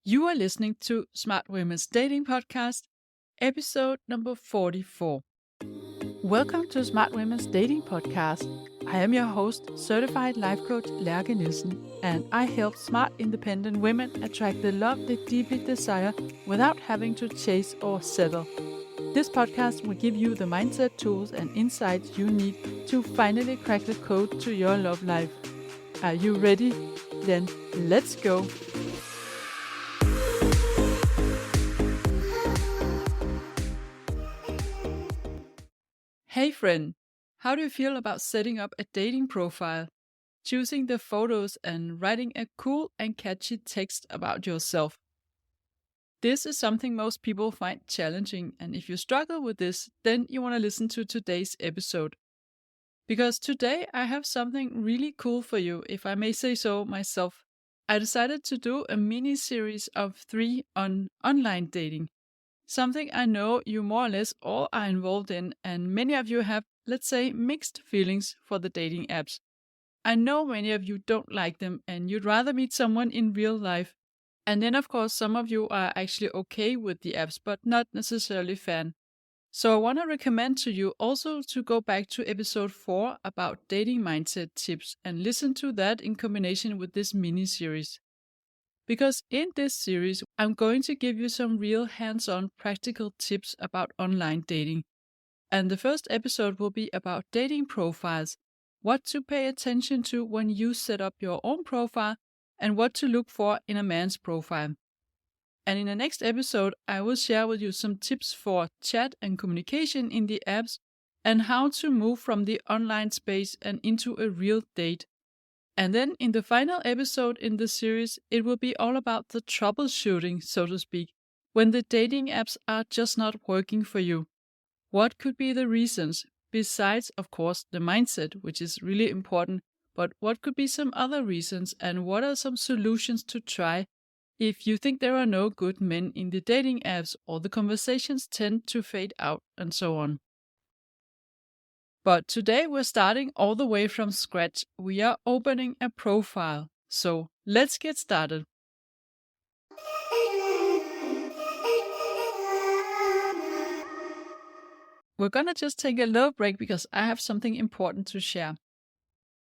You are listening to Smart Women's Dating Podcast, episode number 44. Welcome to Smart Women's Dating Podcast. I am your host, certified life coach Lærke Nielsen, and I help smart, independent women attract the love they deeply desire without having to chase or settle. This podcast will give you the mindset tools and insights you need to finally crack the code to your love life. Are you ready? Then let's go! Hey friend, how do you feel about setting up a dating profile, choosing the photos and writing a cool and catchy text about yourself? This is something most people find challenging, and if you struggle with this, then you want to listen to today's episode. Because today I have something really cool for you, if I may say so myself. I decided to do a mini-series of 3 on online dating. Something I know you more or less all are involved in, and many of you have, let's say, mixed feelings for the dating apps. I know many of you don't like them and you'd rather meet someone in real life. And then, of course, some of you are actually okay with the apps, but not necessarily fan. So I want to recommend to you also to go back to episode 4 about dating mindset tips and listen to that in combination with this mini-series. Because in this series, I'm going to give you some real hands-on practical tips about online dating. And the first episode will be about dating profiles, what to pay attention to when you set up your own profile, and what to look for in a man's profile. And in the next episode, I will share with you some tips for chat and communication in the apps, and how to move from the online space and into a real date. And then in the final episode in the series, it will be all about the troubleshooting, so to speak, when the dating apps are just not working for you. What could be the reasons, besides, of course, the mindset, which is really important, but what could be some other reasons, and what are some solutions to try if you think there are no good men in the dating apps or the conversations tend to fade out and so on. But today we're starting all the way from scratch. We are opening a profile. So let's get started. We're gonna just take a little break because I have something important to share.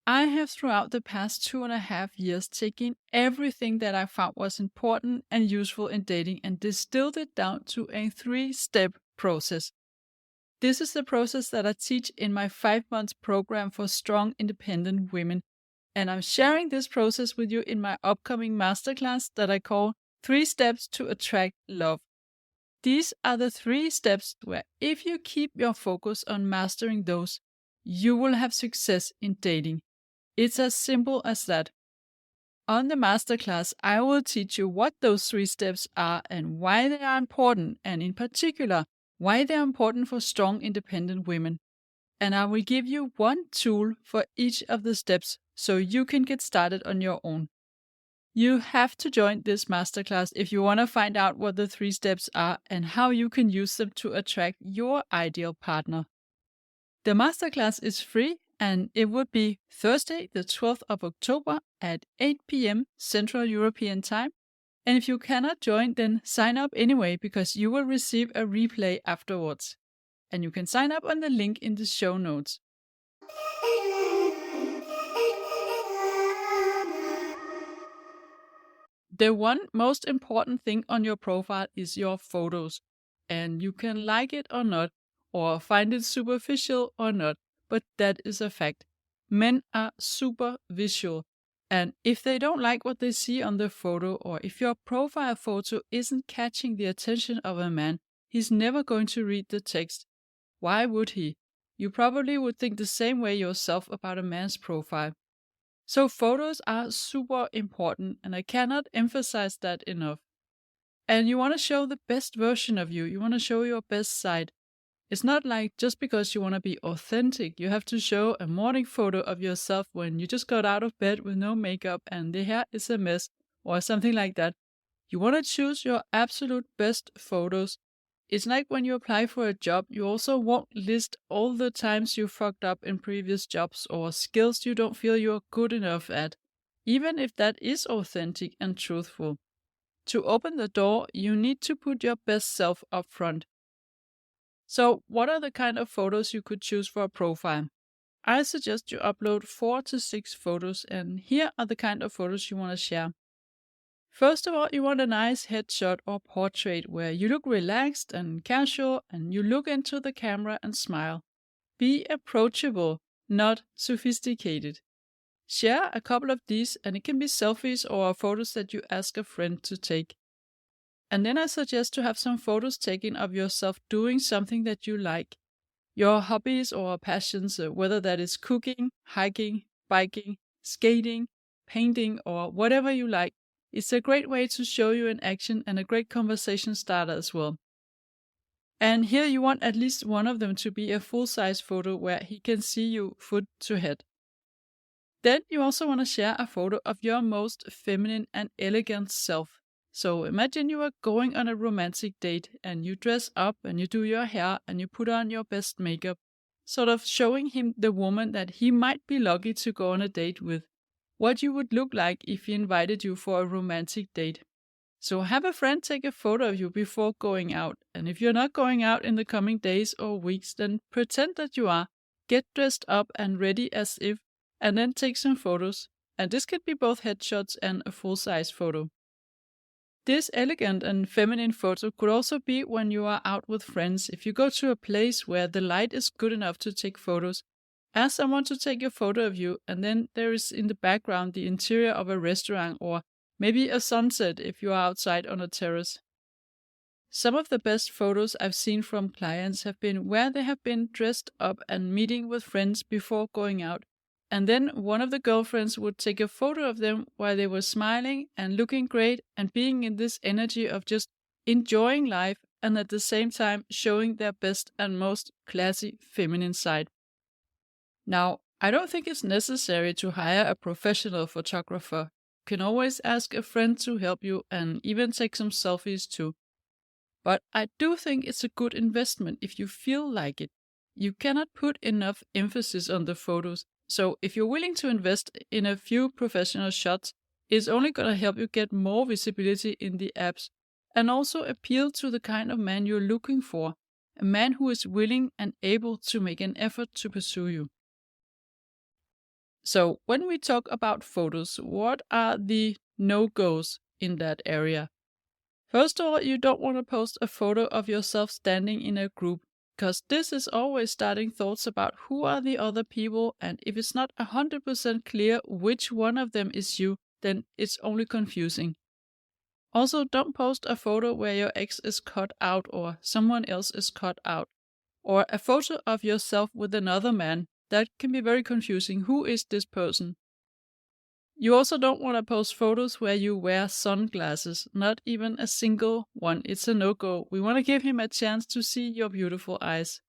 I have throughout the past 2.5 years taken everything that I found was important and useful in dating and distilled it down to a 3-step process. This is the process that I teach in my 5-month program for strong, independent women. And I'm sharing this process with you in my upcoming masterclass that I call 3 Steps to Attract Love. These are the 3 steps where if you keep your focus on mastering those, you will have success in dating. It's as simple as that. On the masterclass, I will teach you what those 3 steps are and why they are important, and in particular, why they are important for strong, independent women. And I will give you one tool for each of the steps so you can get started on your own. You have to join this masterclass if you want to find out what the 3 steps are and how you can use them to attract your ideal partner. The masterclass is free and it would be Thursday, the 12th of October at 8 p.m. Central European Time. And if you cannot join, then sign up anyway because you will receive a replay afterwards. And you can sign up on the link in the show notes. The one most important thing on your profile is your photos. And you can like it or not, or find it superficial or not, but that is a fact. Men are super visual. And if they don't like what they see on the photo, or if your profile photo isn't catching the attention of a man, he's never going to read the text. Why would he? You probably would think the same way yourself about a man's profile. So photos are super important, and I cannot emphasize that enough. And you want to show the best version of you. You want to show your best side. It's not like just because you want to be authentic, you have to show a morning photo of yourself when you just got out of bed with no makeup and the hair is a mess or something like that. You want to choose your absolute best photos. It's like when you apply for a job, you also won't list all the times you fucked up in previous jobs or skills you don't feel you're good enough at, even if that is authentic and truthful. To open the door, you need to put your best self up front. So, what are the kind of photos you could choose for a profile? I suggest you upload 4 to 6 photos, and here are the kind of photos you want to share. First of all, you want a nice headshot or portrait where you look relaxed and casual and you look into the camera and smile. Be approachable, not sophisticated. Share a couple of these, and it can be selfies or photos that you ask a friend to take. And then I suggest to have some photos taken of yourself doing something that you like. Your hobbies or passions, whether that is cooking, hiking, biking, skating, painting, or whatever you like, it's a great way to show you in action and a great conversation starter as well. And here you want at least one of them to be a full-size photo where he can see you foot to head. Then you also want to share a photo of your most feminine and elegant self. So imagine you are going on a romantic date and you dress up and you do your hair and you put on your best makeup, sort of showing him the woman that he might be lucky to go on a date with, what you would look like if he invited you for a romantic date. So have a friend take a photo of you before going out, and if you're not going out in the coming days or weeks, then pretend that you are, get dressed up and ready as if, and then take some photos, and this could be both headshots and a full-size photo. This elegant and feminine photo could also be when you are out with friends. If you go to a place where the light is good enough to take photos, ask someone to take a photo of you, and then there is in the background the interior of a restaurant or maybe a sunset if you are outside on a terrace. Some of the best photos I've seen from clients have been where they have been dressed up and meeting with friends before going out, and then one of the girlfriends would take a photo of them while they were smiling and looking great and being in this energy of just enjoying life and at the same time showing their best and most classy feminine side. Now, I don't think it's necessary to hire a professional photographer. You can always ask a friend to help you and even take some selfies too. But I do think it's a good investment if you feel like it. You cannot put enough emphasis on the photos, so if you're willing to invest in a few professional shots, it's only going to help you get more visibility in the apps and also appeal to the kind of man you're looking for, a man who is willing and able to make an effort to pursue you. So when we talk about photos, what are the no-goes in that area? First of all, you don't want to post a photo of yourself standing in a group, because this is always starting thoughts about who are the other people, and if it's not 100% clear which one of them is you, then it's only confusing. Also, don't post a photo where your ex is cut out or someone else is cut out, or a photo of yourself with another man. That can be very confusing. Who is this person? You also don't want to post photos where you wear sunglasses, not even a single one. It's a no-go. We want to give him a chance to see your beautiful eyes.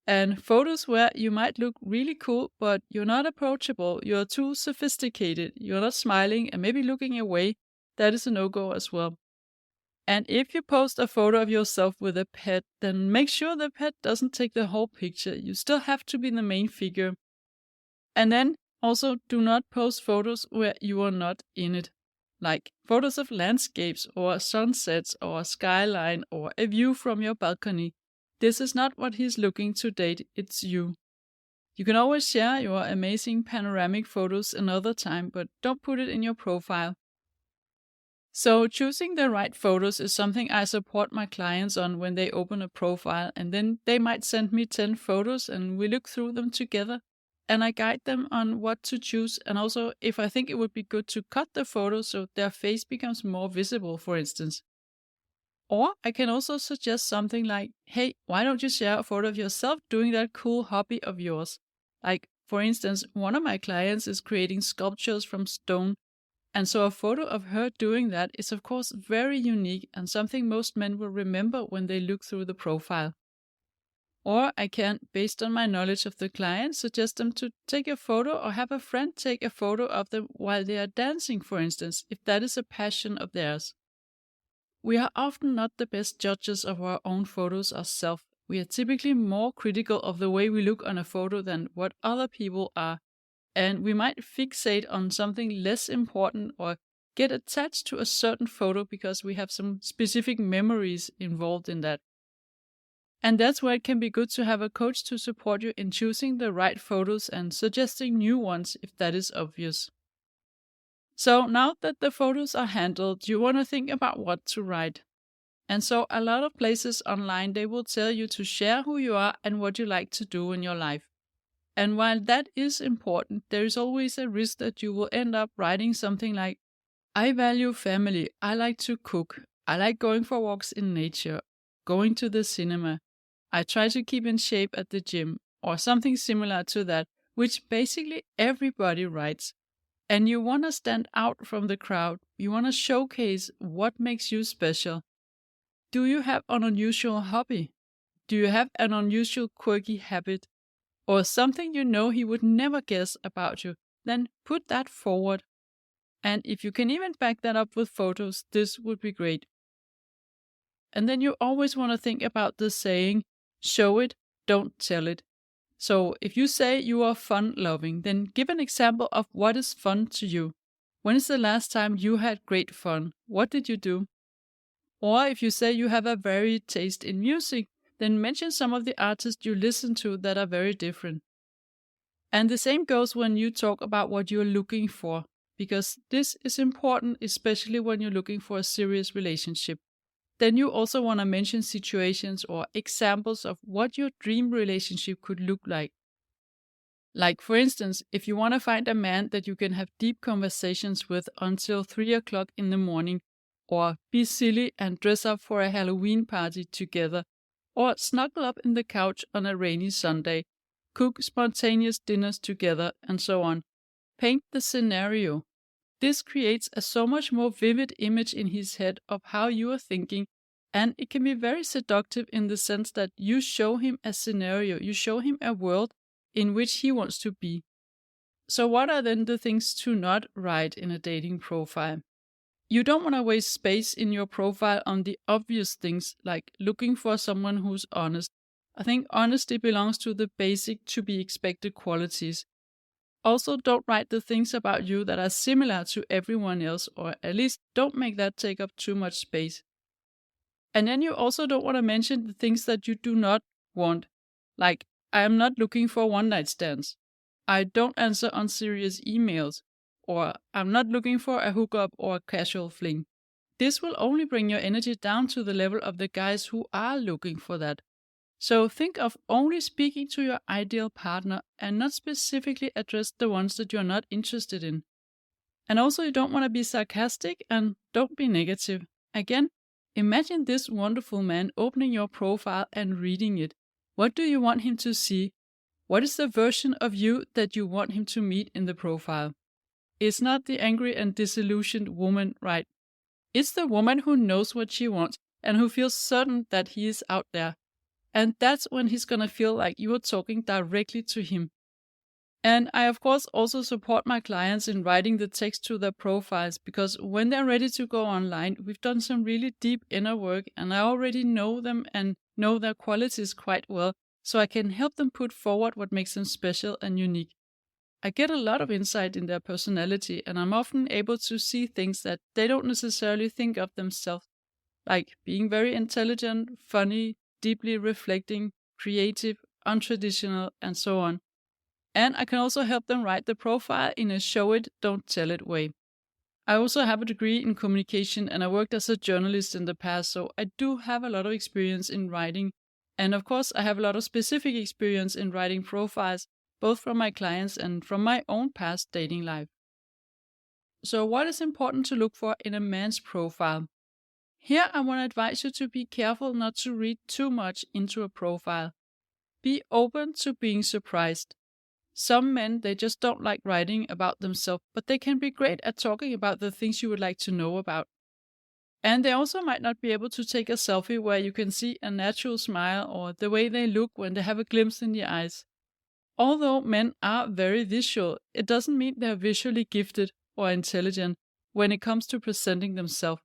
And photos where you might look really cool, but you're not approachable, you're too sophisticated, you're not smiling and maybe looking away, that is a no-go as well. And if you post a photo of yourself with a pet, then make sure the pet doesn't take the whole picture. You still have to be the main figure. And then also do not post photos where you are not in it, like photos of landscapes or sunsets or a skyline or a view from your balcony. This is not what he's looking to date, it's you. You can always share your amazing panoramic photos another time, but don't put it in your profile. So choosing the right photos is something I support my clients on when they open a profile, and then they might send me 10 photos and we look through them together and I guide them on what to choose, and also if I think it would be good to cut the photo so their face becomes more visible, for instance. Or I can also suggest something like, hey, why don't you share a photo of yourself doing that cool hobby of yours? Like, for instance, one of my clients is creating sculptures from stone. And so a photo of her doing that is of course very unique and something most men will remember when they look through the profile. Or I can, based on my knowledge of the client, suggest them to take a photo or have a friend take a photo of them while they are dancing, for instance, if that is a passion of theirs. We are often not the best judges of our own photos ourselves. We are typically more critical of the way we look on a photo than what other people are. And we might fixate on something less important or get attached to a certain photo because we have some specific memories involved in that. And that's where it can be good to have a coach to support you in choosing the right photos and suggesting new ones if that is obvious. So now that the photos are handled, you want to think about what to write. And so a lot of places online, they will tell you to share who you are and what you like to do in your life. And while that is important, there is always a risk that you will end up writing something like, I value family, I like to cook, I like going for walks in nature, going to the cinema, I try to keep in shape at the gym, or something similar to that, which basically everybody writes. And you want to stand out from the crowd. You want to showcase what makes you special. Do you have an unusual hobby? Do you have an unusual quirky habit? Or something you know he would never guess about you? Then put that forward. And if you can even back that up with photos, this would be great. And then you always want to think about the saying, show it, don't tell it. So if you say you are fun-loving, then give an example of what is fun to you. When is the last time you had great fun? What did you do? Or if you say you have a varied taste in music, then mention some of the artists you listen to that are very different. And the same goes when you talk about what you're looking for, because this is important, especially when you're looking for a serious relationship. Then you also want to mention situations or examples of what your dream relationship could look like. Like, for instance, if you want to find a man that you can have deep conversations with until 3 o'clock in the morning, or be silly and dress up for a Halloween party together, or snuggle up in the couch on a rainy Sunday, cook spontaneous dinners together, and so on. Paint the scenario. This creates a so much more vivid image in his head of how you are thinking, and it can be very seductive in the sense that you show him a scenario, you show him a world in which he wants to be. So what are then the things to not write in a dating profile? You don't want to waste space in your profile on the obvious things like looking for someone who's honest. I think honesty belongs to the basic to be expected qualities. Also, don't write the things about you that are similar to everyone else, or at least don't make that take up too much space. And then you also don't want to mention the things that you do not want, like, I am not looking for one-night stands, I don't answer unserious emails, or I'm not looking for a hookup or a casual fling. This will only bring your energy down to the level of the guys who are looking for that. So think of only speaking to your ideal partner and not specifically address the ones that you're not interested in. And also, you don't want to be sarcastic and don't be negative. Again, imagine this wonderful man opening your profile and reading it. What do you want him to see? What is the version of you that you want him to meet in the profile? It's not the angry and disillusioned woman, right? It's the woman who knows what she wants and who feels certain that he is out there. And that's when he's gonna feel like you are talking directly to him. And I, of course, also support my clients in writing the text to their profiles because when they're ready to go online, we've done some really deep inner work and I already know them and know their qualities quite well, so I can help them put forward what makes them special and unique. I get a lot of insight in their personality and I'm often able to see things that they don't necessarily think of themselves, like being very intelligent, funny, deeply reflecting, creative, untraditional, and so on. And I can also help them write the profile in a show it, don't tell it way. I also have a degree in communication and I worked as a journalist in the past, so I do have a lot of experience in writing. And of course, I have a lot of specific experience in writing profiles, both from my clients and from my own past dating life. So what is important to look for in a man's profile? Here I want to advise you to be careful not to read too much into a profile. Be open to being surprised. Some men, they just don't like writing about themselves, but they can be great at talking about the things you would like to know about. And they also might not be able to take a selfie where you can see a natural smile or the way they look when they have a glimpse in the eyes. Although men are very visual, it doesn't mean they're visually gifted or intelligent when it comes to presenting themselves.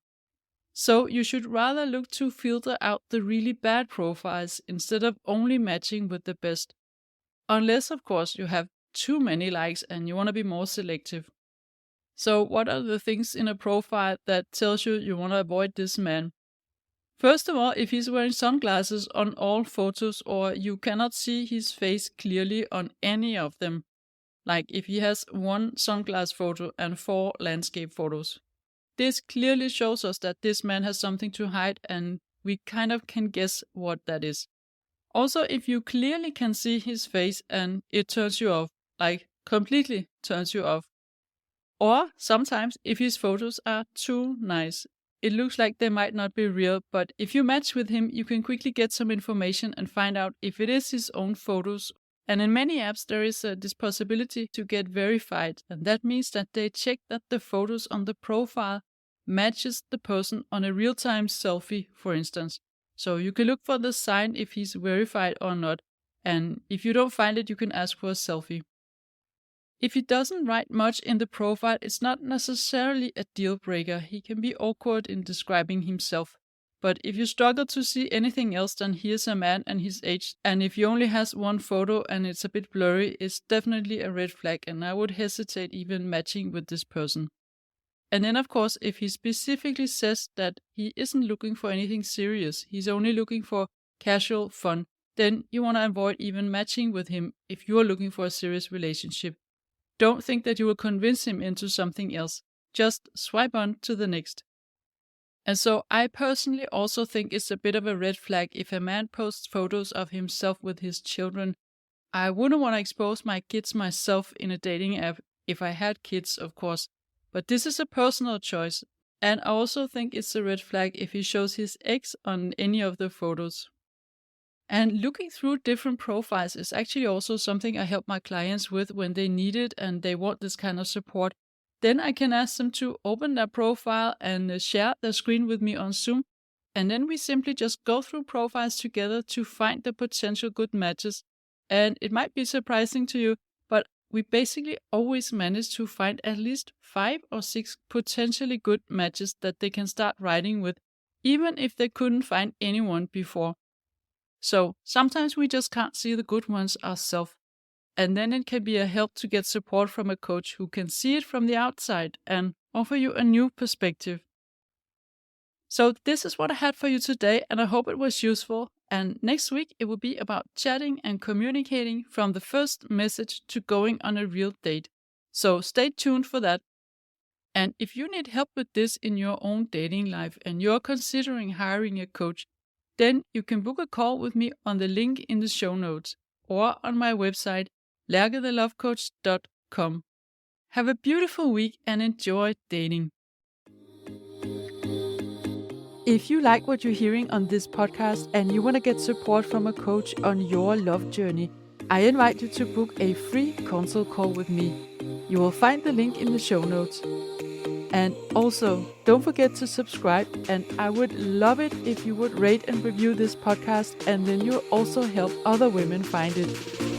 So you should rather look to filter out the really bad profiles instead of only matching with the best. Unless, of course, you have too many likes and you want to be more selective. So what are the things in a profile that tells you want to avoid this man? First of all, if he's wearing sunglasses on all photos or you cannot see his face clearly on any of them, like if he has one sunglass photo and 4 landscape photos. This clearly shows us that this man has something to hide and we kind of can guess what that is. Also, if you clearly can see his face and it turns you off, like completely turns you off. Or sometimes if his photos are too nice, it looks like they might not be real, but if you match with him, you can quickly get some information and find out if it is his own photos. And in many apps, there is this possibility to get verified, and that means that they check that the photos on the profile matches the person on a real-time selfie, for instance. So you can look for the sign if he's verified or not, and if you don't find it, you can ask for a selfie. If he doesn't write much in the profile, it's not necessarily a deal breaker. He can be awkward in describing himself. But if you struggle to see anything else than here's a man and his age, and if he only has one photo and it's a bit blurry, it's definitely a red flag, and I would hesitate even matching with this person. And then of course, if he specifically says that he isn't looking for anything serious, he's only looking for casual fun, then you want to avoid even matching with him if you are looking for a serious relationship. Don't think that you will convince him into something else. Just swipe on to the next. And so I personally also think it's a bit of a red flag if a man posts photos of himself with his children. I wouldn't want to expose my kids myself in a dating app if I had kids, of course. But this is a personal choice. And I also think it's a red flag if he shows his ex on any of the photos. And looking through different profiles is actually also something I help my clients with when they need it and they want this kind of support. Then I can ask them to open their profile and share their screen with me on Zoom. And then we simply just go through profiles together to find the potential good matches. And it might be surprising to you, but we basically always manage to find at least 5 or 6 potentially good matches that they can start writing with, even if they couldn't find anyone before. So sometimes we just can't see the good ones ourselves. And then it can be a help to get support from a coach who can see it from the outside and offer you a new perspective. So this is what I had for you today, and I hope it was useful. And next week it will be about chatting and communicating from the first message to going on a real date. So stay tuned for that. And if you need help with this in your own dating life and you're considering hiring a coach, then you can book a call with me on the link in the show notes or on my website, lærkethelovecoach.com. Have a beautiful week and enjoy dating. If you like what you're hearing on this podcast and you want to get support from a coach on your love journey, I invite you to book a free consult call with me. You will find the link in the show notes. And also, don't forget to subscribe, and I would love it if you would rate and review this podcast, and then you'll also help other women find it.